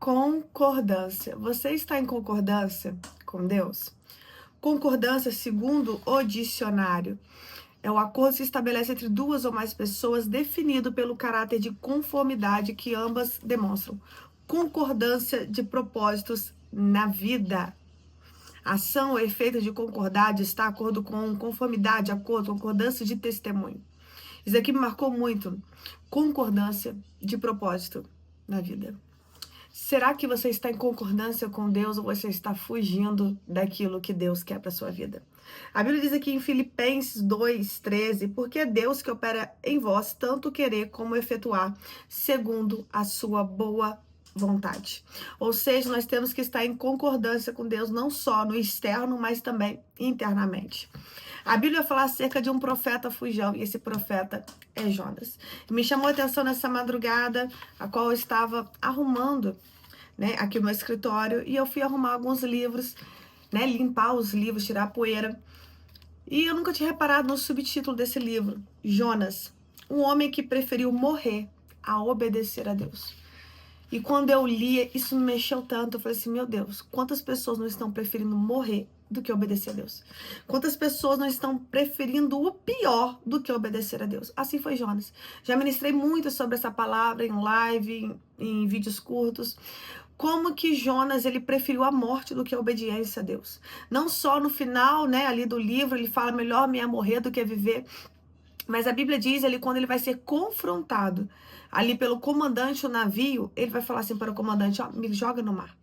Concordância. Você está em concordância com Deus? Concordância, segundo o dicionário, é o acordo que se estabelece entre duas ou mais pessoas, definido pelo caráter de conformidade que ambas demonstram. Concordância de propósitos na vida. Ação ou efeito de concordade está de acordo com conformidade, acordo, concordância de testemunho. Isso aqui me marcou muito. Concordância de propósito na vida. Será que você está em concordância com Deus ou você está fugindo daquilo que Deus quer para sua vida? A Bíblia diz aqui em Filipenses 2:13, porque é Deus que opera em vós tanto querer como efetuar, segundo a sua boa vontade. Ou seja, nós temos que estar em concordância com Deus não só no externo, mas também internamente. A Bíblia fala acerca de um profeta fujão, e esse profeta é Jonas. Me chamou a atenção nessa madrugada, a qual eu estava arrumando, né, aqui o meu escritório, e eu fui arrumar alguns livros, né, limpar os livros, tirar a poeira. E eu nunca tinha reparado no subtítulo desse livro, Jonas, um homem que preferiu morrer a obedecer a Deus. E quando eu li, isso me mexeu tanto. Eu falei assim, meu Deus, quantas pessoas não estão preferindo morrer do que obedecer a Deus? Quantas pessoas não estão preferindo o pior do que obedecer a Deus? Assim foi Jonas. Já ministrei muito sobre essa palavra em live, em vídeos curtos. Como que Jonas, ele preferiu a morte do que a obediência a Deus. Não só no final, né, ali do livro, ele fala, melhor me é morrer do que viver. Mas a Bíblia diz ali, quando ele vai ser confrontado ali pelo comandante do navio, ele vai falar assim para o comandante, ó, me joga no mar.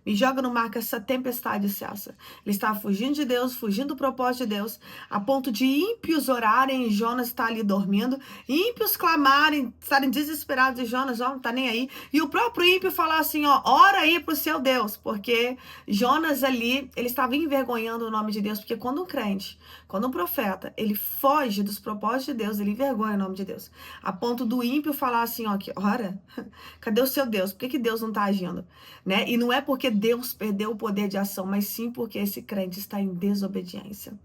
Me joga no mar que essa tempestade cessa. Ele estava fugindo de Deus, fugindo do propósito de Deus, a ponto de ímpios orarem e Jonas está ali dormindo, ímpios clamarem, estarem desesperados e Jonas, ó, não está nem aí. E o próprio ímpio falar assim, ó, ora aí para o seu Deus, porque Jonas ali, ele estava envergonhando o nome de Deus, porque quando um crente, quando um profeta, ele foge dos propósitos de Deus, ele envergonha o nome de Deus. A ponto do ímpio falar assim, ó, que, ora, cadê o seu Deus? Por que Deus não está agindo? Né? E não é porque Deus perdeu o poder de ação, mas sim porque esse crente está em desobediência.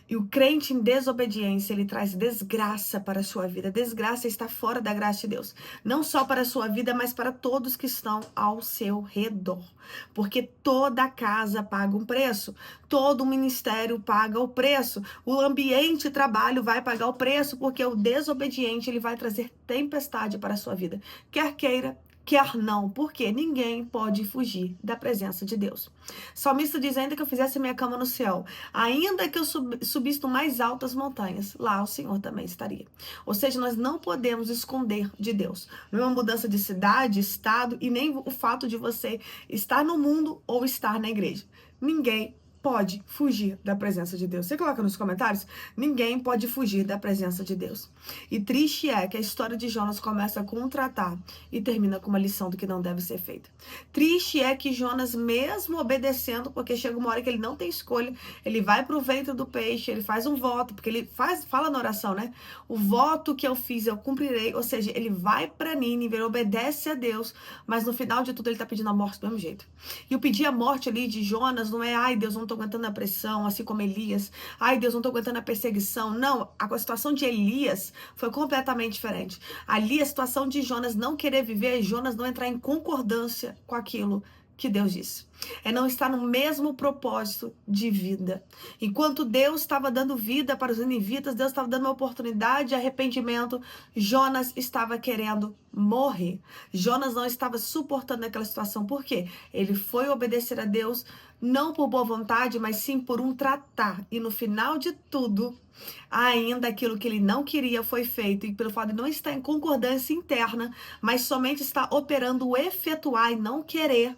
E o crente em desobediência, ele traz desgraça para a sua vida. Desgraça está fora da graça de Deus. Não só para a sua vida, mas para todos que estão ao seu redor. Porque toda casa paga um preço. Todo ministério paga o preço. O ambiente de trabalho vai pagar o preço, porque o desobediente, ele vai trazer tempestade para a sua vida. Quer queira, quer não, porque ninguém pode fugir da presença de Deus. Salmista diz, ainda que eu fizesse minha cama no céu, ainda que eu subisse no mais altas montanhas, lá o Senhor também estaria. Ou seja, nós não podemos esconder de Deus. Não é uma mudança de cidade, estado, e nem o fato de você estar no mundo ou estar na igreja. Ninguém pode fugir da presença de Deus. Você coloca nos comentários? Ninguém pode fugir da presença de Deus. E triste é que a história de Jonas começa com um tratado e termina com uma lição do que não deve ser feito. Triste é que Jonas, mesmo obedecendo, porque chega uma hora que ele não tem escolha, ele vai para o ventre do peixe, ele faz um voto, porque ele fala na oração, né? O voto que eu fiz, eu cumprirei. Ou seja, ele vai para Nínive, ele obedece a Deus, mas no final de tudo ele está pedindo a morte do mesmo jeito. E o pedir a morte ali de Jonas não é, ai Deus, não estou aguentando a pressão, assim como Elias. Ai Deus, não estou aguentando a perseguição. Não, a situação de Elias foi completamente diferente. Ali a situação de Jonas não querer viver, Jonas não entrar em concordância com aquilo que Deus disse. É não estar no mesmo propósito de vida. Enquanto Deus estava dando vida para os ninivitas, Deus estava dando uma oportunidade de arrependimento, Jonas estava querendo morrer. Jonas não estava suportando aquela situação. Por quê? Ele foi obedecer a Deus, não por boa vontade, mas sim por um tratar. E no final de tudo, ainda aquilo que ele não queria foi feito, e pelo fato de não estar em concordância interna, mas somente está operando o efetuar e não querer,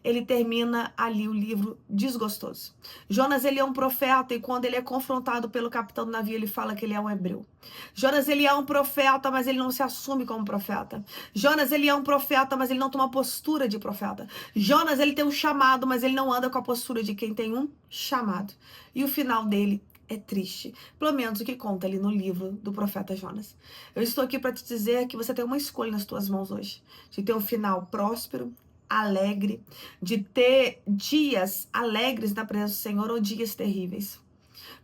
ele termina ali o livro desgostoso. Jonas, ele é um profeta, e quando ele é confrontado pelo capitão do navio, ele fala que ele é um hebreu. Jonas, ele é um profeta, mas ele não se assume como profeta. Jonas, ele é um profeta, mas ele não toma postura de profeta. Jonas, ele tem um chamado, mas ele não anda com a postura de quem tem um chamado. E o final dele é triste. Pelo menos o que conta ali no livro do profeta Jonas. Eu estou aqui para te dizer que você tem uma escolha nas tuas mãos hoje. De ter um final próspero, alegre, de ter dias alegres na presença do Senhor ou dias terríveis.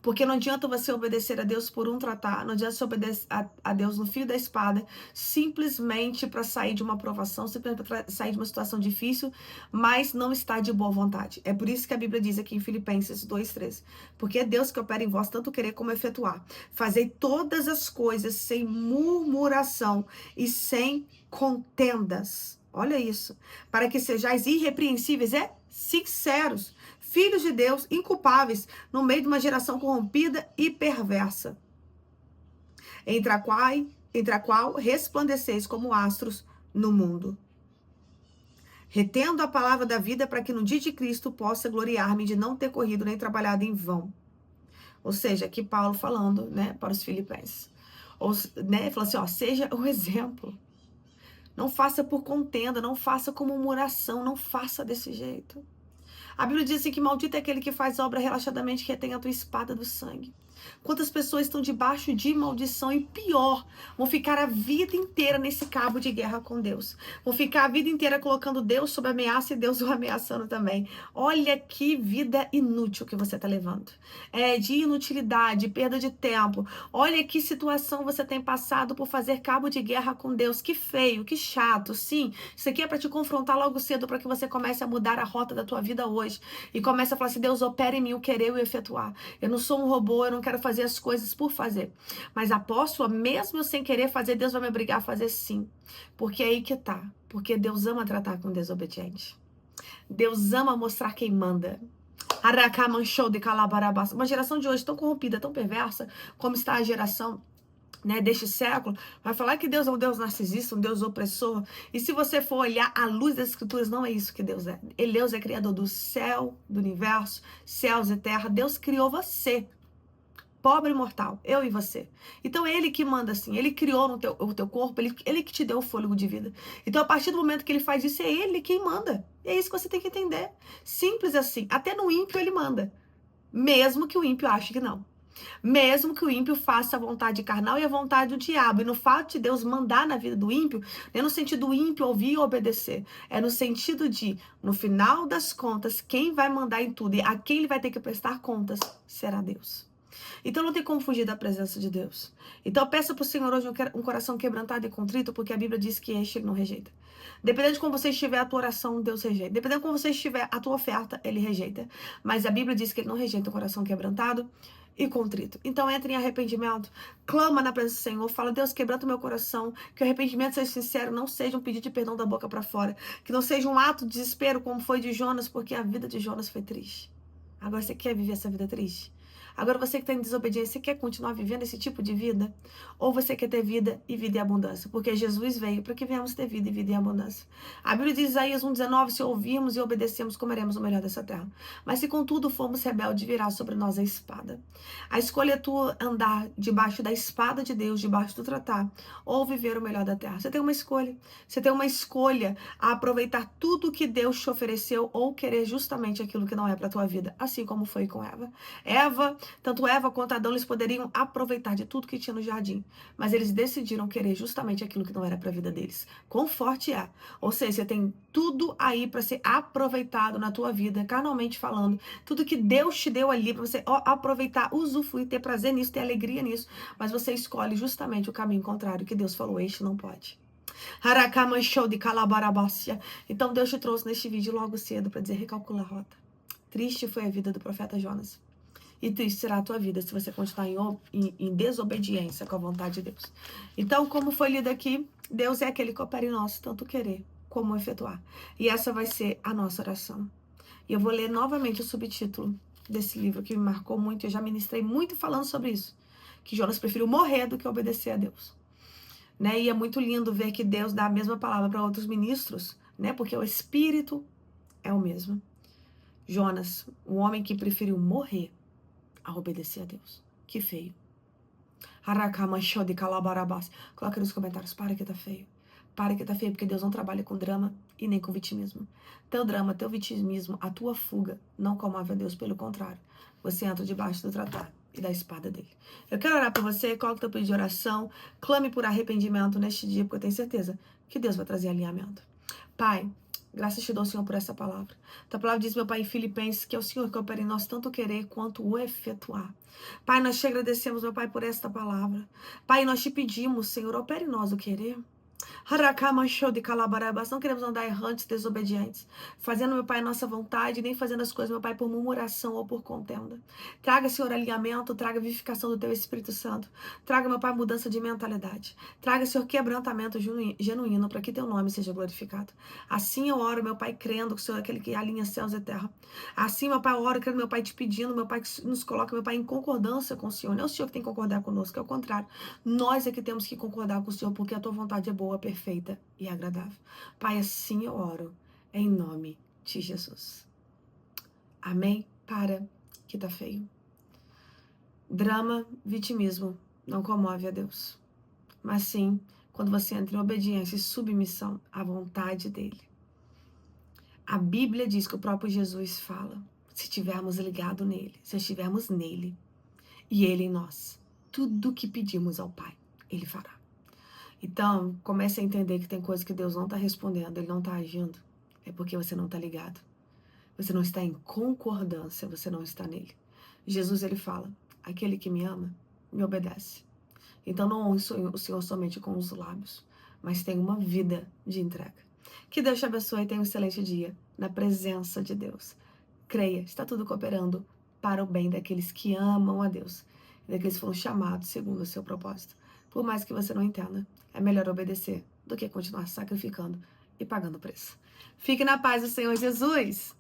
Porque não adianta você obedecer a Deus por um tratar, não adianta você obedecer a Deus no fio da espada, simplesmente para sair de uma aprovação, simplesmente para sair de uma situação difícil, mas não está de boa vontade. É por isso que a Bíblia diz aqui em Filipenses 2:13, porque é Deus que opera em vós tanto querer como efetuar. Fazei todas as coisas sem murmuração e sem contendas. Olha isso. Para que sejais irrepreensíveis, sinceros, filhos de Deus, inculpáveis, no meio de uma geração corrompida e perversa, entre a qual resplandeceis como astros no mundo, retendo a palavra da vida, para que no dia de Cristo possa gloriar-me de não ter corrido nem trabalhado em vão. Ou seja, aqui Paulo falando, né, para os filipenses. Falou assim, seja o exemplo. Não faça por contenda, não faça como murmuração, não faça desse jeito. A Bíblia diz assim que maldito é aquele que faz obra relaxadamente, que retém a tua espada do sangue. Quantas pessoas estão debaixo de maldição e pior, vão ficar a vida inteira nesse cabo de guerra com Deus. Vão ficar a vida inteira colocando Deus sob ameaça e Deus o ameaçando também. Olha que vida inútil que você está levando. É de inutilidade, perda de tempo. Olha que situação você tem passado por fazer cabo de guerra com Deus. Que feio, que chato. Sim, isso aqui é para te confrontar logo cedo, para que você comece a mudar a rota da tua vida hoje. E comece a falar assim, Deus, opera em mim o querer e o efetuar. Eu não sou um robô, eu não quero fazer as coisas por fazer. Mas apóstolo, mesmo eu sem querer fazer, Deus vai me obrigar a fazer sim. Porque é aí que tá. Porque Deus ama tratar com desobediente. Deus ama mostrar quem manda. Uma geração de hoje tão corrompida, tão perversa, como está a geração, né, deste século, vai falar que Deus é um Deus narcisista, um Deus opressor. E se você for olhar à luz das escrituras, não é isso que Deus é. Deus é criador do céu, do universo, céus e terra. Deus criou você, pobre mortal, eu e você. Então é Ele que manda assim, Ele criou o teu corpo, ele que te deu o fôlego de vida. Então a partir do momento que Ele faz isso, é Ele quem manda. É isso que você tem que entender. Simples assim. Até no ímpio Ele manda. Mesmo que o ímpio ache que não. Mesmo que o ímpio faça a vontade carnal e a vontade do diabo. E no fato de Deus mandar na vida do ímpio, não é no sentido do ímpio ouvir e obedecer. É no sentido de, no final das contas, quem vai mandar em tudo e a quem ele vai ter que prestar contas será Deus. Então não tem como fugir da presença de Deus. Então peça para o Senhor hoje um coração quebrantado e contrito, porque a Bíblia diz que este Ele não rejeita. Dependendo de como você estiver a tua oração, Deus rejeita. Dependendo de como você estiver a tua oferta, Ele rejeita. Mas a Bíblia diz que Ele não rejeita o coração quebrantado e contrito. Então entre em arrependimento, clama na presença do Senhor, fala, Deus, quebranta o meu coração, que o arrependimento seja sincero, não seja um pedido de perdão da boca para fora, que não seja um ato de desespero como foi de Jonas, porque a vida de Jonas foi triste. Agora você quer viver essa vida triste? Agora você que está em desobediência, você quer continuar vivendo esse tipo de vida? Ou você quer ter vida e vida em abundância? Porque Jesus veio para que venhamos ter vida e vida em abundância. A Bíblia diz em Isaías 1,19, se ouvirmos e obedecemos, comeremos o melhor dessa terra. Mas se contudo formos rebeldes, virá sobre nós a espada. A escolha é tua andar debaixo da espada de Deus, debaixo do tratar, ou viver o melhor da terra. Você tem uma escolha. Você tem uma escolha a aproveitar tudo que Deus te ofereceu ou querer justamente aquilo que não é para a tua vida. Assim como foi com Eva. Tanto Eva quanto Adão, eles poderiam aproveitar de tudo que tinha no jardim, mas eles decidiram querer justamente aquilo que não era para a vida deles. Quão forte é? Ou seja, você tem tudo aí para ser aproveitado na tua vida, carnalmente falando, tudo que Deus te deu ali para você aproveitar, usufruir, ter prazer nisso, ter alegria nisso, mas você escolhe justamente o caminho contrário, que Deus falou, este não pode. Então Deus te trouxe neste vídeo logo cedo para dizer, recalcula a rota. Triste foi a vida do profeta Jonas. E triste será a tua vida se você continuar em desobediência com a vontade de Deus. Então, como foi lido aqui, Deus é aquele que opera em nós, tanto querer como efetuar. E essa vai ser a nossa oração. E eu vou ler novamente o subtítulo desse livro que me marcou muito. Eu já ministrei muito falando sobre isso. Que Jonas preferiu morrer do que obedecer a Deus. Né? E é muito lindo ver que Deus dá a mesma palavra para outros ministros, né? Porque o Espírito é o mesmo. Jonas, um homem que preferiu morrer a obedecer a Deus. Que feio. Coloca nos comentários, para que tá feio. Para que tá feio, porque Deus não trabalha com drama e nem com vitimismo. Teu drama, teu vitimismo, a tua fuga não comove a Deus, pelo contrário. Você entra debaixo do tratado e da espada dele. Eu quero orar por você, coloque teu pedido de oração, clame por arrependimento neste dia, porque eu tenho certeza que Deus vai trazer alinhamento. Pai, Graças te dou, Senhor, por essa palavra. Tua palavra diz, meu Pai, em Filipenses, que é o Senhor que opera em nós tanto o querer quanto o efetuar. Pai, nós te agradecemos, meu Pai, por esta palavra. Pai, nós te pedimos, Senhor, opere em nós o querer. Show de calabarabas. Não queremos andar errantes, desobedientes, fazendo, meu Pai, nossa vontade, nem fazendo as coisas, meu Pai, por murmuração ou por contenda. Traga, Senhor, alinhamento, traga vivificação do Teu Espírito Santo. Traga, meu Pai, mudança de mentalidade. Traga, Senhor, quebrantamento genuíno para que Teu nome seja glorificado. Assim eu oro, meu Pai, crendo que o Senhor é aquele que alinha céus e terra. Assim, meu Pai, eu oro, crendo, meu Pai, te pedindo, meu Pai, que nos coloque, meu Pai, em concordância com o Senhor. Não é o Senhor que tem que concordar conosco, é o contrário. Nós é que temos que concordar com o Senhor, porque a Tua vontade é boa, perfeita e agradável. Pai, assim eu oro, em nome de Jesus. Amém? Para, que tá feio. Drama, vitimismo, não comove a Deus. Mas sim, quando você entra em obediência e submissão à vontade dEle. A Bíblia diz que o próprio Jesus fala, se estivermos ligados nele, se estivermos nele, e ele em nós, tudo que pedimos ao Pai, ele fará. Então, comece a entender que tem coisa que Deus não está respondendo, Ele não está agindo. É porque você não está ligado. Você não está em concordância, você não está nele. Jesus, ele fala, aquele que me ama, me obedece. Então, não honre o Senhor somente com os lábios, mas tenha uma vida de entrega. Que Deus te abençoe e tenha um excelente dia na presença de Deus. Creia, está tudo cooperando para o bem daqueles que amam a Deus e daqueles que foram chamados segundo o seu propósito. Por mais que você não entenda, é melhor obedecer do que continuar sacrificando e pagando preço. Fique na paz do Senhor Jesus!